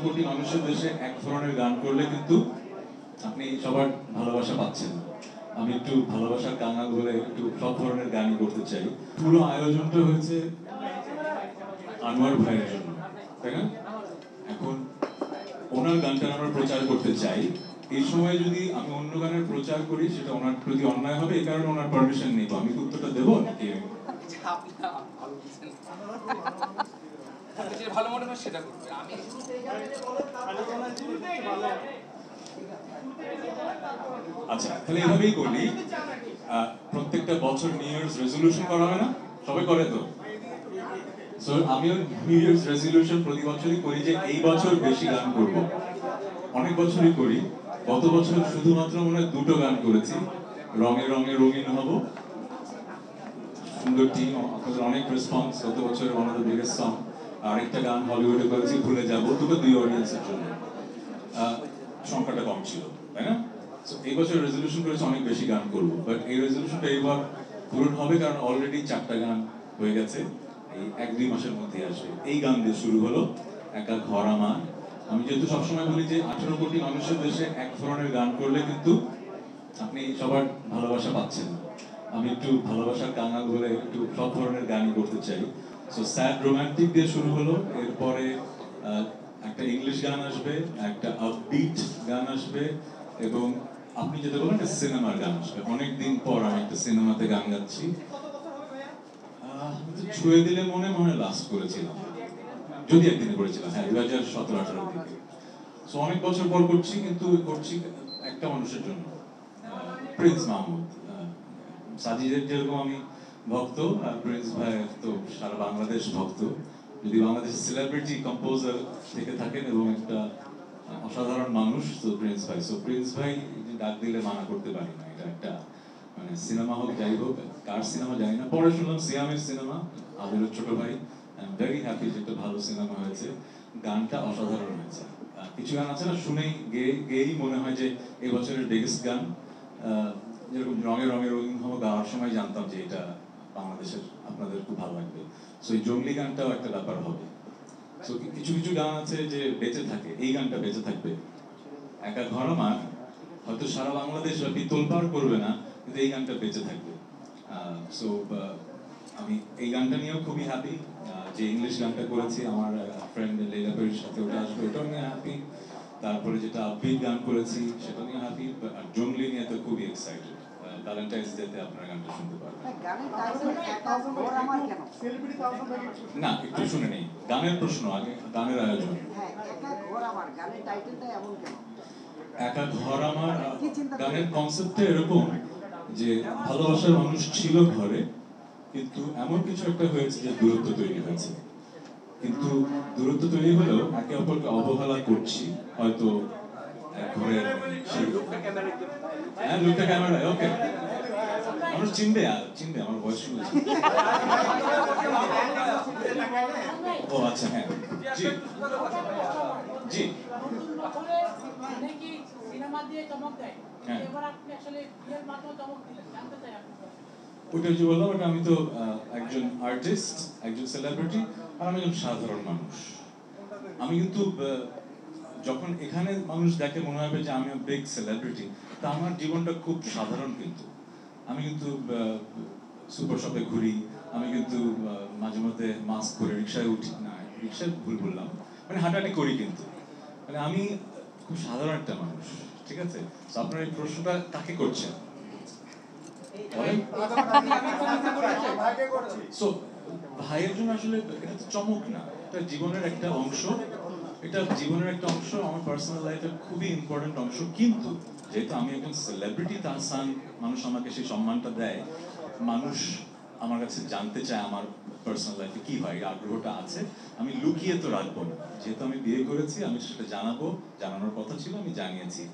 কোটি মানুষের দেশে এক ধরনের গান করলে কিন্তু আপনি সবার ভালোবাসা পাচ্ছেন না। আমি একটু ভালোবাসার কাঙাল বলে একটু সব ধরনের গানই করতে চাই। পুরো আয়োজনটা হয়েছে আনোয়ার ভাইয়ের জন্য, তাই না? এখন ওনার গানটা আমরা প্রচার করতে চাই। এই সময় যদি আমি অন্য গানের প্রচার করি সেটা ওনার প্রতি অন্যায় হবে, এই কারণে ওনার পারমিশন নেই। আমি উত্তরটা দেবো নাকি? ভালো মনে হয় সেটা করবে। আমি আচ্ছা, তাহলে এভাবেই করি। প্রত্যেকটা বছর নিউ ইয়ার্স রেজলিউশন করা হয় না? সবাই করে তো? সো আমিও নিউ ইয়ার্স রেজলিউশন প্রতি বছরই করি যে এই বছর বেশি গান করব। অনেক বছরই করি। গত বছর শুধুমাত্র মনে হয় 2টো গান করেছি। রঙে রঙে রঙিন হব, সুন্দর টিম, আপনাদের অনেক রেসপন্স। গত বছর one of the biggest song. আরেকটা গান হলিউডে করেছি ভুলে যাবো, দুটো 2 অডিয়েন্সের জন্য। সংখ্যাটা কম ছিল, তাই না? সো এই বছর রেজলিউশন করেছি অনেক বেশি গান করবো, বাট এই রেজলিউশনটা এইবার পূরণ হবে কারণ অলরেডি 4টা গান হয়ে গেছে। এই 1-2 মাসের মধ্যে আসবে। এই গান দিয়ে শুরু হলো, একা ঘর আমার। আমি যেহেতু সবসময় বলি যে 18 কোটি মানুষের দেশে এক ধরনের গান করলে কিন্তু আপনি সবার ভালোবাসা পাচ্ছেন না। আমি একটু ভালোবাসার কাঙাল বলে একটু সব ধরনের গানই করতে চাই। সো স্যাড রোমান্টিক দিয়ে শুরু হলো, এরপরে একটা ইংলিশ গান আসবে, একটা আপবিট গান আসবে, এবং আপনি যেটা বলেন একটা সিনেমার গান আসবে। অনেকদিন পর আমি একটা সিনেমাতে গান গাচ্ছি। ছুঁয়ে দিলে মনে মনে লাস্ট করেছিলাম, যদি একদিনে করেছিলাম, হ্যাঁ 2017-18 দিকে। সো অনেক বছর পর করছি, কিন্তু করছি একটা মানুষের জন্য, প্রিন্স মাহমুদ। সাজিদের যেরকম আমি ভক্ত, প্রিন্স ভাই তো সারা বাংলাদেশ ভক্ত। যদি বাংলাদেশের সেলিব্রিটি কম্পোজার থেকে থাকেন এবং একটা অসাধারণ মানুষ, তো প্রিন্স ভাই। সো প্রিন্স ভাই ডাক দিলে মানা করতে পারি না। এটা একটা মানে সিনেমা হোক যাই হোক, কার সিনেমা জানি না, পরে শুনলাম সিয়ামের সিনেমা, আবিরের ছোট ভাই। আই এম ভেরি হ্যাপি যে একটা ভালো সিনেমা হয়েছে, গানটা অসাধারণ হয়েছে। কিছু গান আছে না, শুনেই গেয়েই মনে হয় যে এই বছরের বিগেস্ট গান। যেরকম রঙে রঙে রঙিন হবো গাওয়ার সময় জানতাম যে এটা বাংলাদেশের আপনাদের খুব ভালো লাগবে। সো এই জঙ্গলি গানটাও একটা ব্যাপার হবে। সো কিছু কিছু গান আছে যে বেঁচে থাকে, এই গানটা বেঁচে থাকবে। একা ঘর আমার হয়তো সারা বাংলাদেশ ব্যাপী তোলপাড় করবে না, কিন্তু এই গানটা বেঁচে থাকবে। সো আমি এই গানটা নিয়েও খুবই হ্যাপি। যে ইংলিশ গানটা করেছি আমার ফ্রেন্ড লেলা পেরির সাথে, ওটা আসবে, ওটাও নিয়ে হ্যাপি। তারপরে যেটা আপবিট গান করেছি সেটা নিয়ে হ্যাপি। আর জঙ্গলি নিয়ে তো খুবই এক্সাইটেড। ভ্যালেন্টাইন্স ডেতে আপনারা গানটা শুনতে পারবেন। না, একটু শুনে নেই, গানের প্রশ্ন আগে, গানের আয়োজন। একা ঘর আমার গানের কনসেপ্টটা এরকম যে ভালোবাসার মানুষ ছিল ঘরে, কিন্তু এমন কিছু একটা হয়েছে যে দূরত্ব তৈরি হয়েছে। কিন্তু দূরত্ব তৈরি হলেও একে অপরকে অবহেলা করছি হয়তো ঘরের। হ্যাঁ, লুকটা ক্যামেরায়, ওকে। মানুষ চিনবে, চিনবে আমার ভয়েস শুনে। ও আচ্ছা, হ্যাঁ, জি জি। ওইটা যে বললাম, ওটা আমি তো একজন আর্টিস্ট, একজন সেলিব্রিটি, আর আমি একজন সাধারণ মানুষ। আমি কিন্তু যখন এখানে মানুষ দেখে মনে হবে যে আমি বিগ সেলিব্রিটি, তা আমার জীবনটা খুব সাধারণ। কিন্তু আমি কিন্তু সুপার শপে ঘুরি, আমি কিন্তু মাঝে মধ্যে মাস্ক পরে রিক্সায় উঠি না, রিক্সায় ভুল বললাম, মানে হাঁটাহাঁটি করি, কিন্তু মানে আমি খুব সাধারণ একটা মানুষ, ঠিক আছে? তো আপনার এই প্রশ্নটা কাকে করছেন? সো ভাইয়ের জন্য আসলে এটা তো চমক না, এটা জীবনের একটা অংশ। এটা জীবনের একটা অংশ, আমার পার্সোনাল লাইফের খুবই ইম্পর্টেন্ট অংশ। কিন্তু যেহেতু আমি একজন সেলিব্রিটি তাহসান, মানুষ আমাকে সেই সম্মানটা দেয়, মানুষ আমার কাছে জানতে চায় আমার পার্সোনাল লাইফে কি হয়, আগ্রহটা আছে। আমি লুকিয়ে তো রাখবো না, যেহেতু আমি বিয়ে করেছি আমি সেটা জানাবো, জানানোর কথা ছিল, আমি জানিয়েছি।